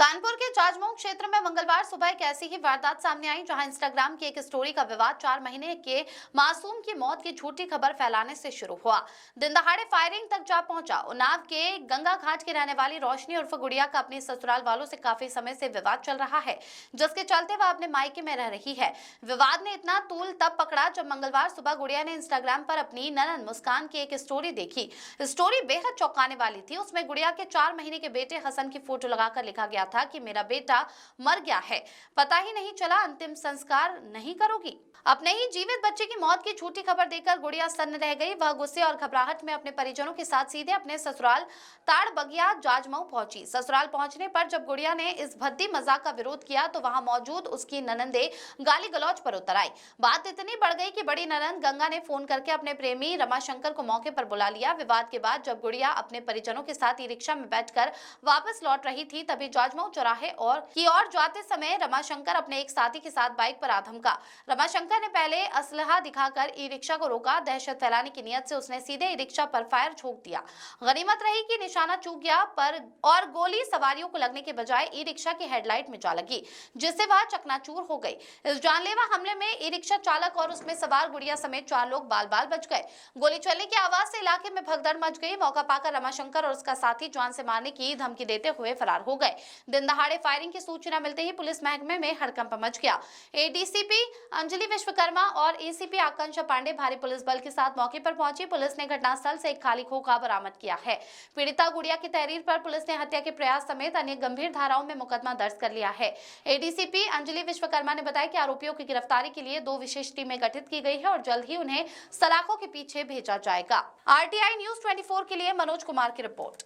कानपुर के जाजमऊ क्षेत्र में मंगलवार सुबह एक ऐसी ही वारदात सामने आई जहां इंस्टाग्राम की एक स्टोरी का विवाद 4 महीने के मासूम की मौत की झूठी खबर फैलाने से शुरू हुआ। दिन दहाड़े फायरिंग तक जा पहुंचा। उन्नाव के गंगा घाट की रहने वाली रोशनी उर्फ गुड़िया का अपने ससुराल वालों से काफी समय से विवाद चल रहा है, जिसके चलते वह अपने मायके में रह रही है। विवाद ने इतना तूल तब पकड़ा जब मंगलवार सुबह गुड़िया ने इंस्टाग्राम पर अपनी ननद मुस्कान की एक स्टोरी देखी। स्टोरी बेहद चौंकाने वाली थी। उसमें गुड़िया के 4 महीने के बेटे हसन की फोटो लगाकर लिखा गया था कि मेरा बेटा मर गया है, पता ही नहीं चला अंतिम संस्कार नहीं करोगी। अपने ही जीवित बच्चे की मौत की झूठी खबर देखकर गुड़िया सन्न रह गई। वह गुस्से और घबराहट में अपने परिजनों के साथ सीधे अपने ससुराल ताड़बगिया जाजमऊ पहुंची। ससुराल पहुंचने पर जब गुड़िया ने इस भद्दी मजाक का विरोध किया तो वहां मौजूद उसकी ननंदे गाली गलौज पर उतर आई। बात इतनी बढ़ गई कि बड़ी ननंद गंगा ने फोन करके अपने प्रेमी रमाशंकर को मौके पर बुला लिया। विवाद के बाद जब गुड़िया अपने परिजनों के साथ ई रिक्शा में बैठकर वापस लौट रही थी, तभी जाजमऊ चौराहे और जाते समय रमाशंकर अपने एक साथी के साथ बाइक पर आ धमका। रमाशंकर ने पहले असलहा दिखाकर ई रिक्शा को रोका। दहशत फैलाने की नियत से उसने सीधे ई रिक्शा पर फायर झोंक दिया। गनीमत रही कि निशाना चूक गया पर और गोली सवारियों को लगने के बजाय ई रिक्शा की हेडलाइट में जा लगी, जिससे वह चकनाचूर हो गई। इस जानलेवा हमले में ई रिक्शा चालक और उसमें सवार गुड़िया समेत 4 लोग बाल बाल बच गए। गोली चलने की आवाज से इलाके में भगदड़ मच गई। मौका पाकर रमाशंकर और उसका साथी जान से मारने की धमकी देते हुए फरार हो गए। दिन दहाड़े फायरिंग की सूचना मिलते ही पुलिस महकमे में हड़कंप मच गया। एडीसीपी अंजलि विश्वकर्मा और एसीपी आकांक्षा पांडे भारी पुलिस बल के साथ मौके पर पहुंची। पुलिस ने घटनास्थल से एक खाली खोखा बरामद किया है। पीड़िता गुड़िया की तहरीर पर पुलिस ने हत्या के प्रयास समेत अन्य गंभीर धाराओं में मुकदमा दर्ज कर लिया है। एडीसीपी अंजलि विश्वकर्मा ने बताया कि आरोपियों की गिरफ्तारी के लिए 2 विशेष टीमें गठित की गई है और जल्द ही उन्हें सलाखों के पीछे भेजा जाएगा। आरटीआई न्यूज 24 के लिए मनोज कुमार की रिपोर्ट।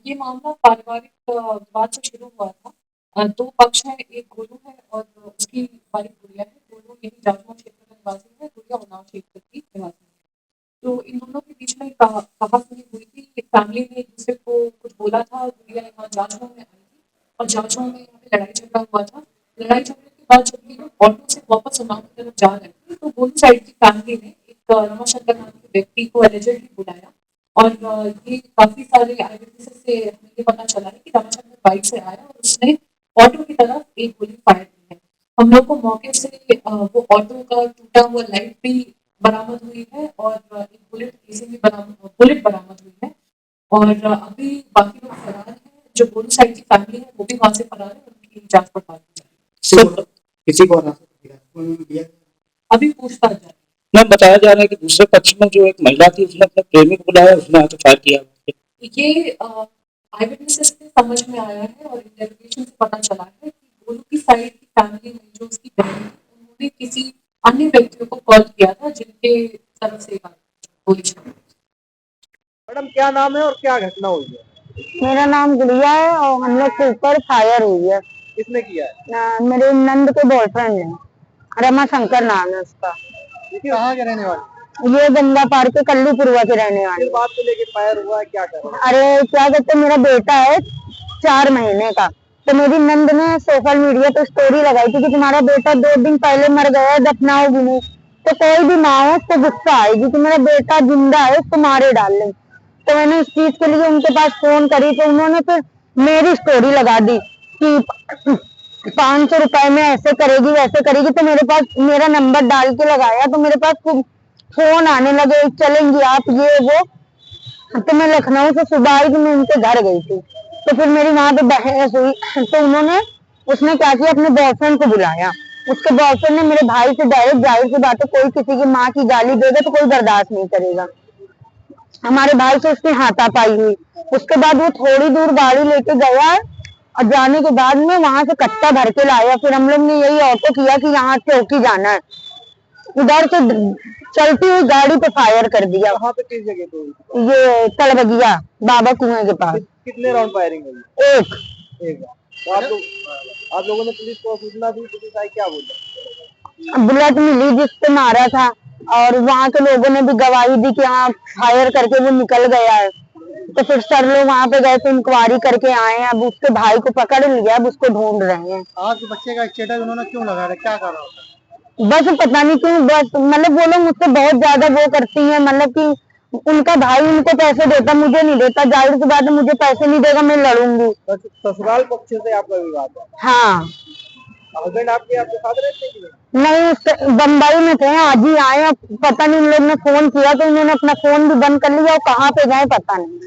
ये मामला पारिवारिक विवाद से शुरू हुआ था। 2 पक्ष हैं, एक गोलू है और उसकी वाइफ गुड़िया है। गोलू यही जाजमऊ क्षेत्र का निवासी है, गुड़िया उन्नाव क्षेत्र की निवासी है। तो इन दोनों के बीच में कहासुनी हुई थी। एक फैमिली ने एक दूसरे को कुछ बोला था। गुड़िया यहाँ जाजमऊ में आई थी और जाजमऊ में यहाँ पे लड़ाई झगड़ा हुआ था। लड़ाई झगड़े के बाद जब ये लोग ऑटो से वापस उन्नाव की तरफ जा रहे थे तो गोलू साइड की फैमिली ने एक रमाशंकर नाम के व्यक्ति को एलिजेडली बुलाया और ये काफी सारे आईविटनेसेस से हमें ये पता चला है कि रमाशंकर बाइक से आया और उसने ऑटो की तरफ एक गोली फायर की है। हम लोग को मौके से वो ऑटो का टूटा हुआ लाइट भी बरामद हुई है और एक बुलेट बरामद हुई है और अभी बाकी लोग फरार हैं। जो गोलू साइड की फैमिली है वो भी वहां से फरार है, उनकी जांच पड़ताल की जा रही है। किसी को दिया अभी पूछताछ जारी है। मैम, बताया जा रहा है कि दूसरे पक्ष में जो एक महिला थी उसने अपने प्रेमी को बुलाया, उसने आके फायर किया। ये आईविटनेसेस से समझ में आया है और इंटरोगेशन से पता चला है कि गोलू की साइड की फैमिली में जो उसकी बहन है उन्होंने किसी अन्य व्यक्तियों को कॉल किया था जिनके तरफ से गोली चली। मैडम क्या नाम है और क्या घटना हुई है? मेरा नाम गुड़िया है और हम लोग के ऊपर फायर हुई है। किसने किया है? मेरे नंद के बॉयफ्रेंड है, रमाशंकर नाम है उसका। कहाँ के रहने वाले? ये गंगा पार के कल्लूपुरवा के रहने वाले। किस बात को लेके फायर हुआ है, क्या कर? अरे क्या कहते, मेरा बेटा है 4 महीने का, तो मेरी नंद ने सोशल मीडिया पे स्टोरी लगाई थी कि तुम्हारा बेटा 2 दिन पहले मर गया, दफनाओगी नहीं। तो कोई भी माँ हो उसको गुस्सा आएगी कि मेरा बेटा जिंदा है, उसको मारे डाल लें। तो मैंने इस चीज के लिए उनके पास फोन करी तो उन्होंने फिर मेरी स्टोरी लगा दी कि 500 रुपए में ऐसे करेगी वैसे करेगी। तो मेरे पास मेरा नंबर डाल के लगाया तो मेरे पास फोन आने लगे, चलेंगी आप, ये वो। तो मैं लखनऊ से सुबह आई तो मैं उनके घर गई थी, तो फिर मेरी वहां पे बहस हुई। तो उसने क्या किया, अपने बॉयफ्रेंड को बुलाया। उसके बॉयफ्रेंड ने मेरे भाई से डायरेक्ट, जाहिर सी बात है कोई किसी की माँ की गाली देगा तो कोई बर्दाश्त नहीं करेगा। हमारे भाई से उसकी हाथापाई हुई। उसके बाद वो थोड़ी दूर गाड़ी लेके गया और जाने के बाद में वहां से कट्टा भर के लाया। फिर हम लोग ने यही ऑटो किया कि यहाँ से होके जाना है, उधर से चलती हुई गाड़ी पे फायर कर दिया। कहाँ पे, किस जगह पे? ये तलबगिया बाबा कुएं के पास। कितने राउंड फायरिंग हुई? एक। तो आप लोगों ने पुलिस को सूचना दी? पुलिस आई, क्या बोला? बुलेट मिली जिससे मारा था और वहाँ के लोगों ने भी गवाही दी कि हाँ फायर करके वो निकल गया है। तो फिर सर लोग वहाँ पे गए तो इंक्वायरी करके आए हैं। अब उसके भाई को पकड़ लिया, अब उसको ढूंढ रहे हैं। आपके बच्चे का स्टेटस उन्होंने क्यों लगा रहा, क्या कर रहा होता? बस पता नहीं क्यों, बस मतलब वो लोग मुझसे बहुत ज्यादा वो करती हैं, मतलब कि उनका भाई उनको पैसे देता, मुझे नहीं देता। जाहिर सी बात है, मुझे पैसे नहीं देगा, मैं लड़ूंगी। ससुराल पक्ष से आपका विवाद है? हाँ। हस्बैंड आपके आपके साथ रहते हैं कि नहीं? नहीं, उससे बम्बई में थे, आज ही आए। अब पता नहीं, उन लोग ने फोन किया तो उन्होंने अपना फोन भी बंद कर लिया और कहाँ पे गए पता नहीं।